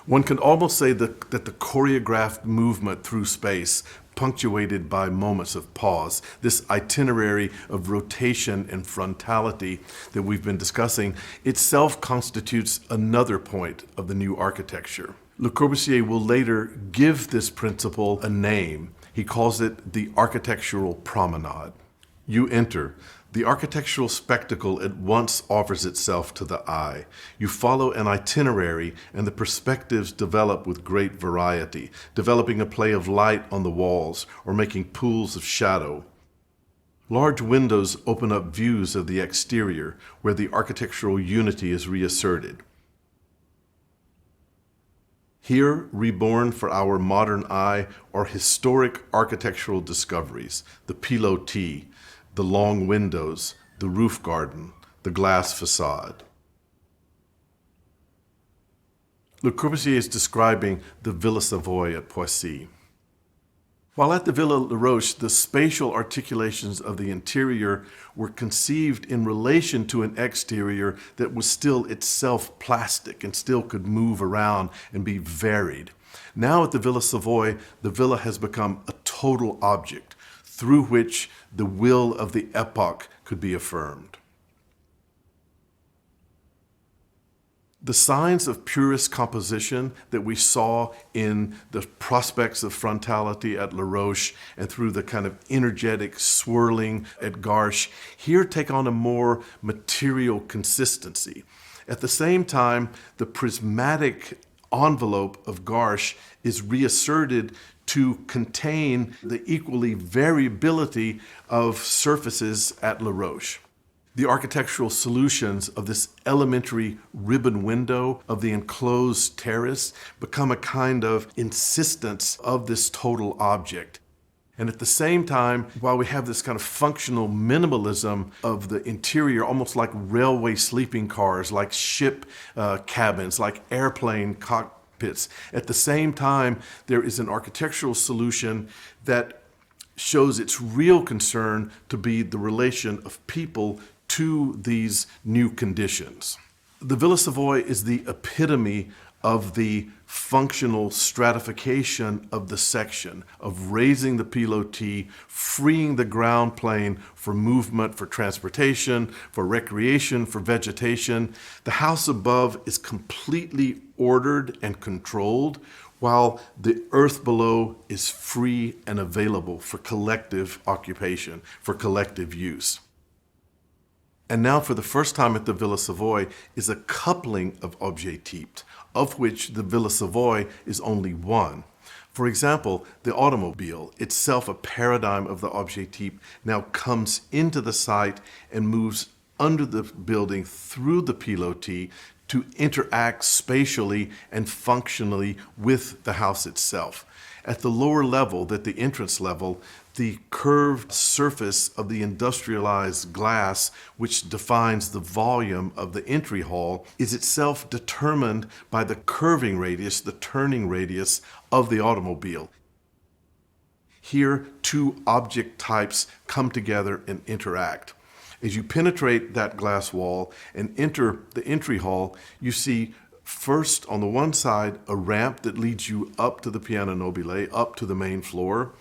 One can almost say that the choreographed movement through space, punctuated by moments of pause, this itinerary of rotation and frontality that we've been discussing, itself constitutes another point of the new architecture. Le Corbusier will later give this principle a name. He calls it the architectural promenade. You enter. The architectural spectacle at once offers itself to the eye. You follow an itinerary, and the perspectives develop with great variety, developing a play of light on the walls or making pools of shadow. Large windows open up views of the exterior, where the architectural unity is reasserted. Here, reborn for our modern eye, are historic architectural discoveries: the pilotis, the long windows, the roof garden, the glass facade. Le Corbusier is describing the Villa Savoye at Poissy. While at the Villa La Roche, the spatial articulations of the interior were conceived in relation to an exterior that was still itself plastic and still could move around and be varied. Now at the Villa Savoye, the villa has become a total object through which the will of the epoch could be affirmed. The signs of purist composition that we saw in the prospects of frontality at La Roche and through the kind of energetic swirling at Garches here take on a more material consistency. At the same time, the prismatic envelope of Garches is reasserted to contain the equally variability of surfaces at La Roche. The architectural solutions of this elementary ribbon window of the enclosed terrace become a kind of insistence of this total object. And at the same time, while we have this kind of functional minimalism of the interior, almost like railway sleeping cars, like ship cabins, like airplane cockpits, at the same time, there is an architectural solution that shows its real concern to be the relation of people to these new conditions. The Villa Savoye is the epitome of the functional stratification of the section, of raising the pilotis, freeing the ground plane for movement, for transportation, for recreation, for vegetation. The house above is completely ordered and controlled, while the earth below is free and available for collective occupation, for collective use. And now, for the first time at the Villa Savoye, is a coupling of objets types, of which the Villa Savoye is only one. For example, the automobile, itself a paradigm of the objet type, now comes into the site and moves under the building through the pilotis to interact spatially and functionally with the house itself. At the lower level, at the entrance level, the curved surface of the industrialized glass, which defines the volume of the entry hall, is itself determined by the curving radius, the turning radius of the automobile. Here, two object types come together and interact. As you penetrate that glass wall and enter the entry hall, you see first, on the one side, a ramp that leads you up to the piano nobile, up to the main floor.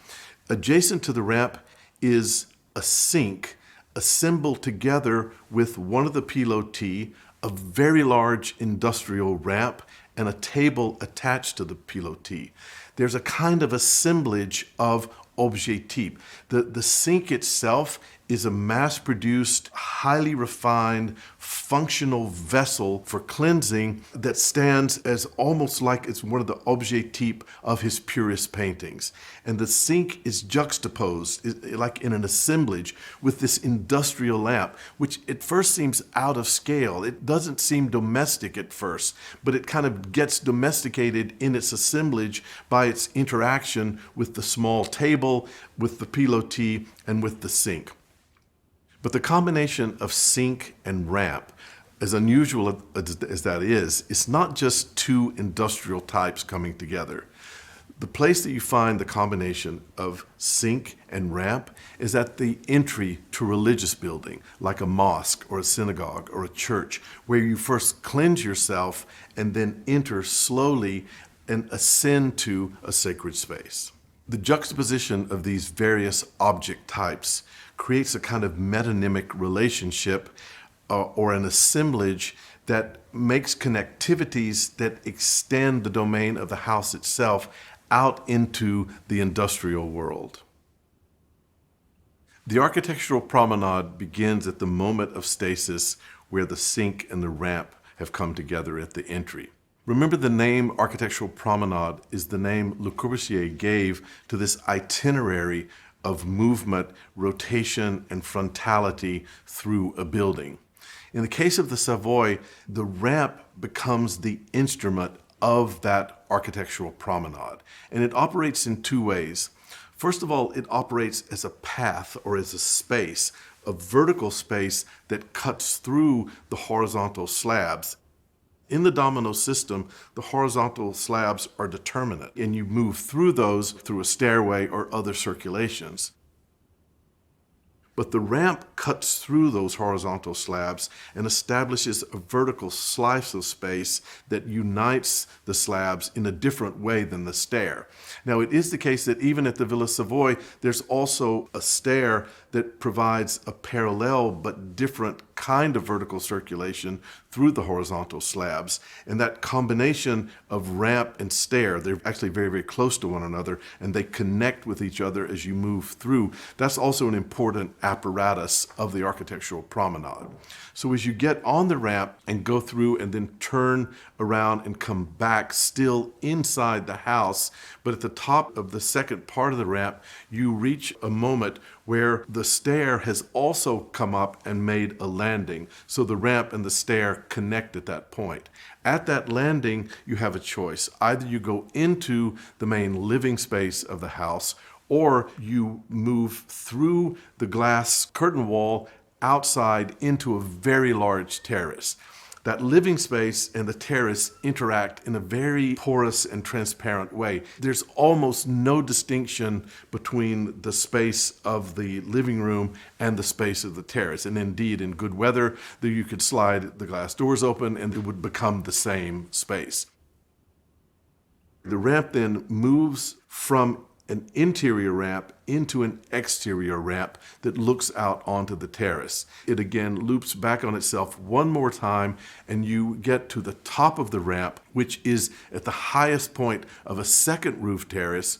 Adjacent to the ramp is a sink assembled together with one of the pilotis, a very large industrial ramp, and a table attached to the pilotis. There's a kind of assemblage of objet type. The sink itself is a mass-produced, highly refined, functional vessel for cleansing that stands as almost like it's one of the objet type of his purist paintings. And the sink is juxtaposed, like in an assemblage, with this industrial lamp, which at first seems out of scale. It doesn't seem domestic at first, but it kind of gets domesticated in its assemblage by its interaction with the small table, with the pilotis, and with the sink. But the combination of sink and ramp, as unusual as that is, it's not just two industrial types coming together. The place that you find the combination of sink and ramp is at the entry to a religious building, like a mosque or a synagogue or a church, where you first cleanse yourself and then enter slowly and ascend to a sacred space. The juxtaposition of these various object types creates a kind of metonymic relationship or an assemblage that makes connectivities that extend the domain of the house itself out into the industrial world. The architectural promenade begins at the moment of stasis where the sink and the ramp have come together at the entry. Remember, the name architectural promenade is the name Le Corbusier gave to this itinerary of movement, rotation, and frontality through a building. In the case of the Savoy, the ramp becomes the instrument of that architectural promenade, and it operates in two ways. First of all, it operates as a path or as a space, a vertical space that cuts through the horizontal slabs. In the domino system, the horizontal slabs are determinate, and you move through those through a stairway or other circulations. But the ramp cuts through those horizontal slabs and establishes a vertical slice of space that unites the slabs in a different way than the stair. Now, it is the case that even at the Villa Savoye, there's also a stair that provides a parallel but different kind of vertical circulation through the horizontal slabs. And that combination of ramp and stair, they're actually very, very close to one another, and they connect with each other as you move through. That's also an important apparatus of the architectural promenade. So as you get on the ramp and go through and then turn around and come back still inside the house, but at the top of the second part of the ramp, you reach a moment where the stair has also come up and made a landing. So the ramp and the stair connect at that point. At that landing, you have a choice. Either you go into the main living space of the house, or you move through the glass curtain wall outside into a very large terrace. That living space and the terrace interact in a very porous and transparent way. There's almost no distinction between the space of the living room and the space of the terrace. And indeed, in good weather, you could slide the glass doors open and it would become the same space. The ramp then moves from an interior ramp into an exterior ramp that looks out onto the terrace. It again loops back on itself one more time, and you get to the top of the ramp, which is at the highest point of a second roof terrace,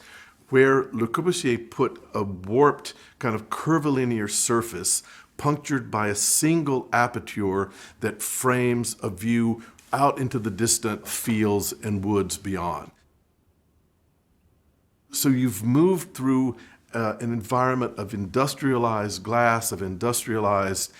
where Le Corbusier put a warped kind of curvilinear surface punctured by a single aperture that frames a view out into the distant fields and woods beyond. So you've moved through an environment of industrialized glass, of industrialized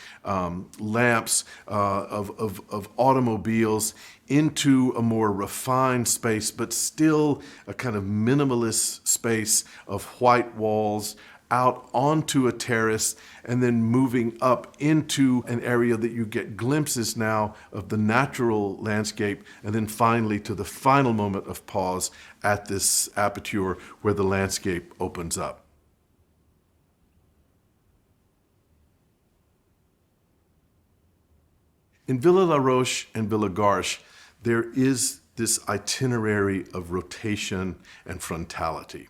lamps, of automobiles, into a more refined space, but still a kind of minimalist space of white walls, out onto a terrace, and then moving up into an area that you get glimpses now of the natural landscape, and then finally to the final moment of pause at this aperture where the landscape opens up. In Villa La Roche and Villa Garches, there is this itinerary of rotation and frontality.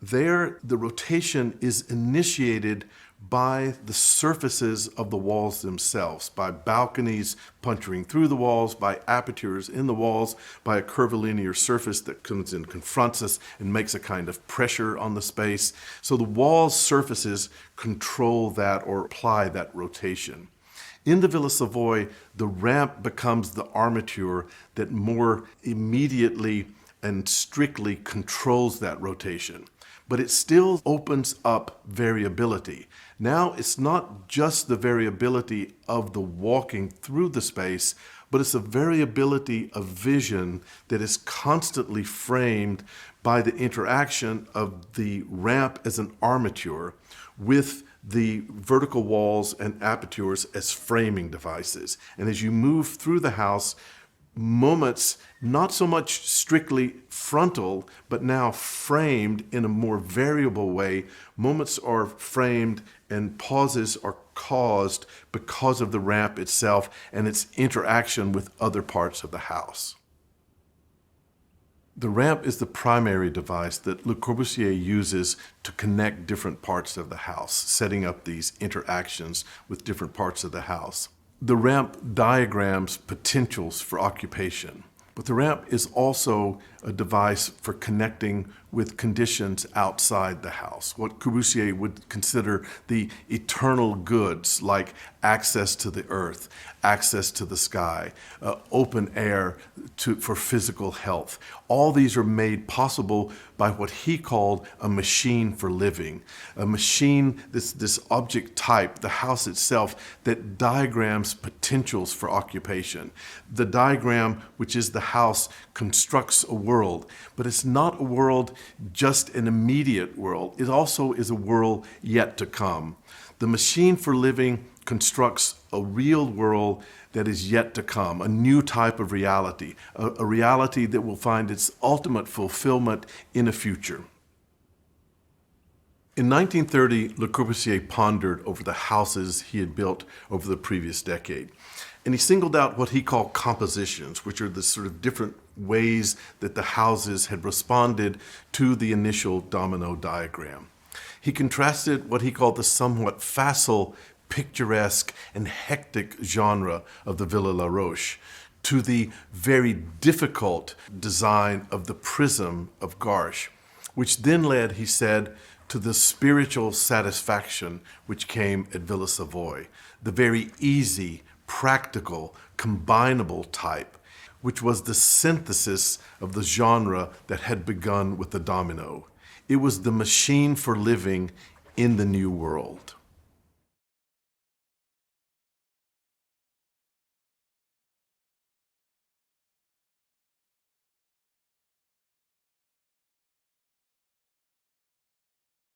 There, the rotation is initiated by the surfaces of the walls themselves, by balconies puncturing through the walls, by apertures in the walls, by a curvilinear surface that comes and confronts us and makes a kind of pressure on the space. So the wall's surfaces control that or apply that rotation. In the Villa Savoye, the ramp becomes the armature that more immediately and strictly controls that rotation. But it still opens up variability. Now it's not just the variability of the walking through the space, but it's a variability of vision that is constantly framed by the interaction of the ramp as an armature with the vertical walls and apertures as framing devices. And as you move through the house, moments not so much strictly frontal, but now framed in a more variable way. Moments are framed and pauses are caused because of the ramp itself and its interaction with other parts of the house. The ramp is the primary device that Le Corbusier uses to connect different parts of the house, setting up these interactions with different parts of the house. The ramp diagrams potentials for occupation, but the ramp is also a device for connecting with conditions outside the house, what Corbusier would consider the eternal goods, like access to the earth, access to the sky, open air for physical health. All these are made possible by what he called a machine for living, a machine, this object type, the house itself, that diagrams potentials for occupation. The diagram, which is the house, constructs a world, but it's not a world just an immediate world. It also is a world yet to come. The machine for living constructs a real world that is yet to come, a new type of reality, a reality that will find its ultimate fulfillment in a future. In 1930, Le Corbusier pondered over the houses he had built over the previous decade. And he singled out what he called compositions, which are the sort of different ways that the houses had responded to the initial domino diagram. He contrasted what he called the somewhat facile, picturesque, and hectic genre of the Villa La Roche to the very difficult design of the prism of Garches, which then led, he said, to the spiritual satisfaction which came at Villa Savoye, the very easy, practical, combinable type, which was the synthesis of the genre that had begun with the domino. It was the machine for living in the new world.